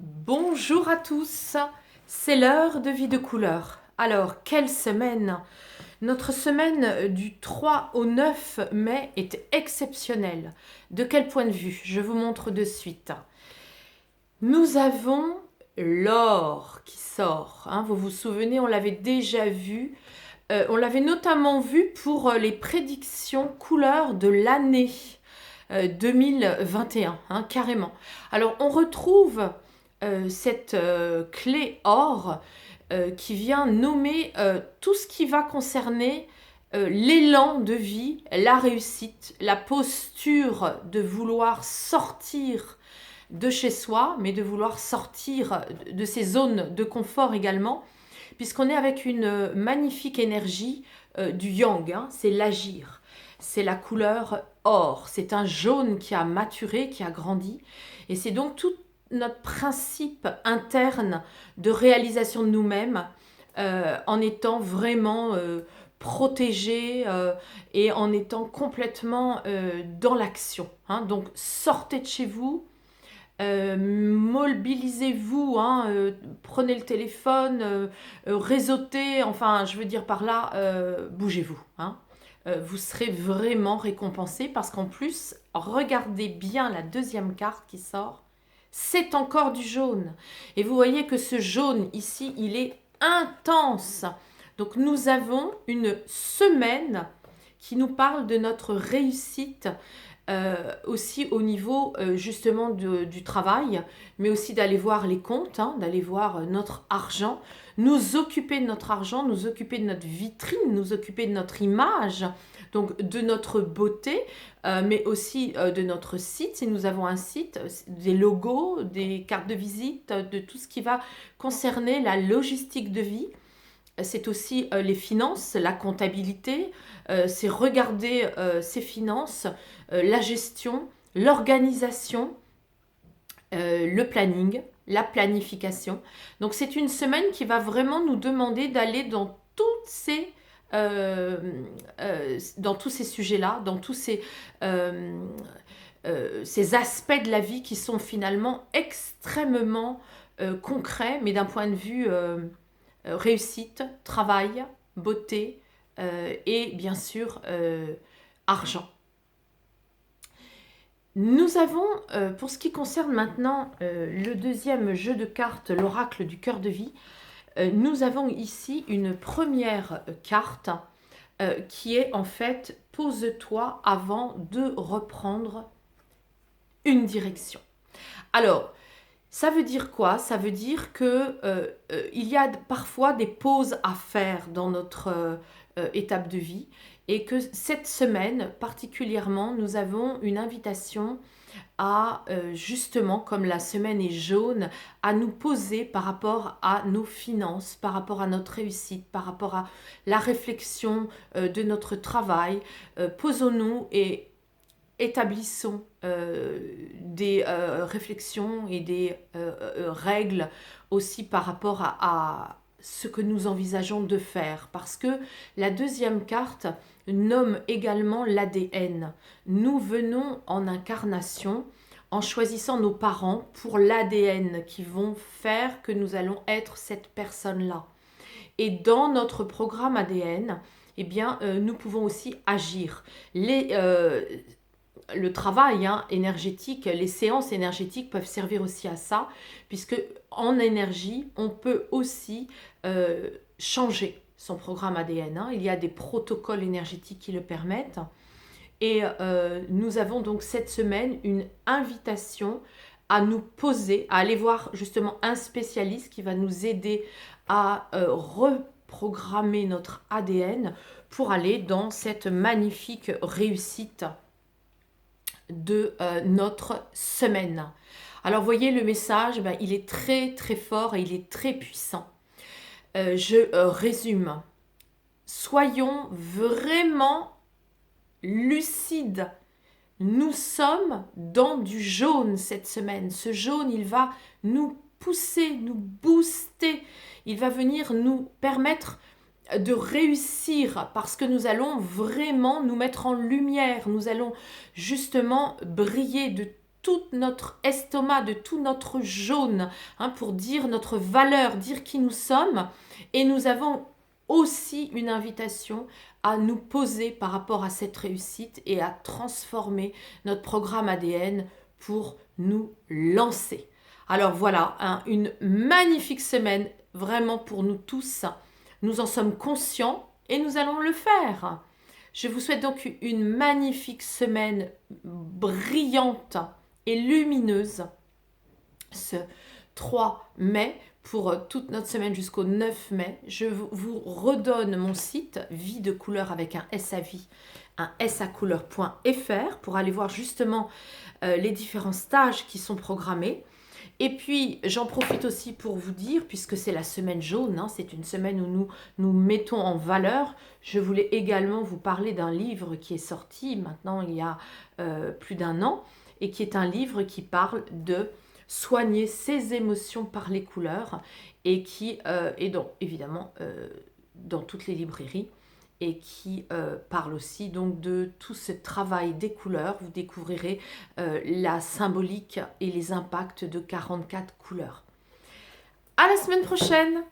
Bonjour à tous, c'est l'heure de vie de couleur. Alors, quelle semaine! Notre semaine du 3 au 9 mai est exceptionnelle. De quel point de vue? Je vous montre de suite. Nous avons l'or qui sort. Vous vous souvenez, on l'avait déjà vu. On l'avait notamment vu pour les prédictions couleurs de l'année 2021, carrément. Alors, on retrouve cette clé or qui vient nommer tout ce qui va concerner l'élan de vie, la réussite, la posture de vouloir sortir de chez soi, mais de vouloir sortir de ces zones de confort également, puisqu'on est avec une magnifique énergie du yang, c'est l'agir. C'est la couleur or, c'est un jaune qui a maturé, qui a grandi, et c'est donc tout notre principe interne de réalisation de nous-mêmes en étant vraiment protégé et en étant complètement dans l'action. Donc sortez de chez vous, mobilisez-vous, prenez le téléphone, réseautez, enfin je veux dire par là, bougez-vous. Vous serez vraiment récompensé parce qu'en plus, regardez bien la deuxième carte qui sort, c'est encore du jaune. Et vous voyez que ce jaune ici, il est intense. Donc nous avons une semaine qui nous parle de notre réussite aussi au niveau justement du travail, mais aussi d'aller voir les comptes, d'aller voir notre argent, nous occuper de notre argent, nous occuper de notre vitrine, nous occuper de notre image, donc de notre beauté, mais aussi de notre site. Si nous avons un site, des logos, des cartes de visite, de tout ce qui va concerner la logistique de vie. C'est aussi les finances, la comptabilité, c'est regarder ses finances, la gestion, l'organisation, le planning, la planification. Donc c'est une semaine qui va vraiment nous demander d'aller dans tous ces sujets-là, dans tous ces aspects de la vie qui sont finalement extrêmement concrets, mais d'un point de vue réussite, travail, beauté et bien sûr argent. Nous avons, pour ce qui concerne maintenant le deuxième jeu de cartes, l'oracle du cœur de vie, nous avons ici une première carte qui est en fait « Pose-toi avant de reprendre une direction ». Alors, ça veut dire quoi? Ça veut dire que il y a parfois des pauses à faire dans notre étape de vie et que cette semaine particulièrement, nous avons une invitation à justement, comme la semaine est jaune, à nous poser par rapport à nos finances, par rapport à notre réussite, par rapport à la réflexion de notre travail. Posons-nous et établissons des réflexions et des règles aussi par rapport à ce que nous envisageons de faire. Parce que la deuxième carte nomme également l'ADN. Nous venons en incarnation en choisissant nos parents pour l'ADN qui vont faire que nous allons être cette personne-là. Et dans notre programme ADN, eh bien, nous pouvons aussi agir. Le travail énergétique, les séances énergétiques peuvent servir aussi à ça, puisque en énergie, on peut aussi changer son programme ADN. Il y a des protocoles énergétiques qui le permettent. Et nous avons donc cette semaine une invitation à nous poser, à aller voir justement un spécialiste qui va nous aider à reprogrammer notre ADN pour aller dans cette magnifique réussite de notre semaine. Alors, voyez, le message, il est très très fort et il est très puissant. Je résume. Soyons vraiment lucides. Nous sommes dans du jaune cette semaine. Ce jaune, il va nous pousser, nous booster. Il va venir nous permettre de réussir parce que nous allons vraiment nous mettre en lumière. Nous allons justement briller de tout notre estomac, de tout notre jaune, hein, pour dire notre valeur, dire qui nous sommes. Et nous avons aussi une invitation à nous poser par rapport à cette réussite et à transformer notre programme ADN pour nous lancer. Alors voilà, hein, une magnifique semaine vraiment pour nous tous. Nous en sommes conscients et nous allons le faire. Je vous souhaite donc une magnifique semaine brillante et lumineuse ce 3 mai pour toute notre semaine jusqu'au 9 mai. Je vous redonne mon site Vie de couleur avec un S à vie, un sacouleur.fr pour aller voir justement les différents stages qui sont programmés. Et puis, j'en profite aussi pour vous dire, puisque c'est la semaine jaune, hein, c'est une semaine où nous mettons en valeur, je voulais également vous parler d'un livre qui est sorti maintenant il y a plus d'1 an, et qui est un livre qui parle de soigner ses émotions par les couleurs, et qui est donc évidemment dans toutes les librairies, et qui parle aussi donc de tout ce travail des couleurs. Vous découvrirez la symbolique et les impacts de 44 couleurs. À la semaine prochaine!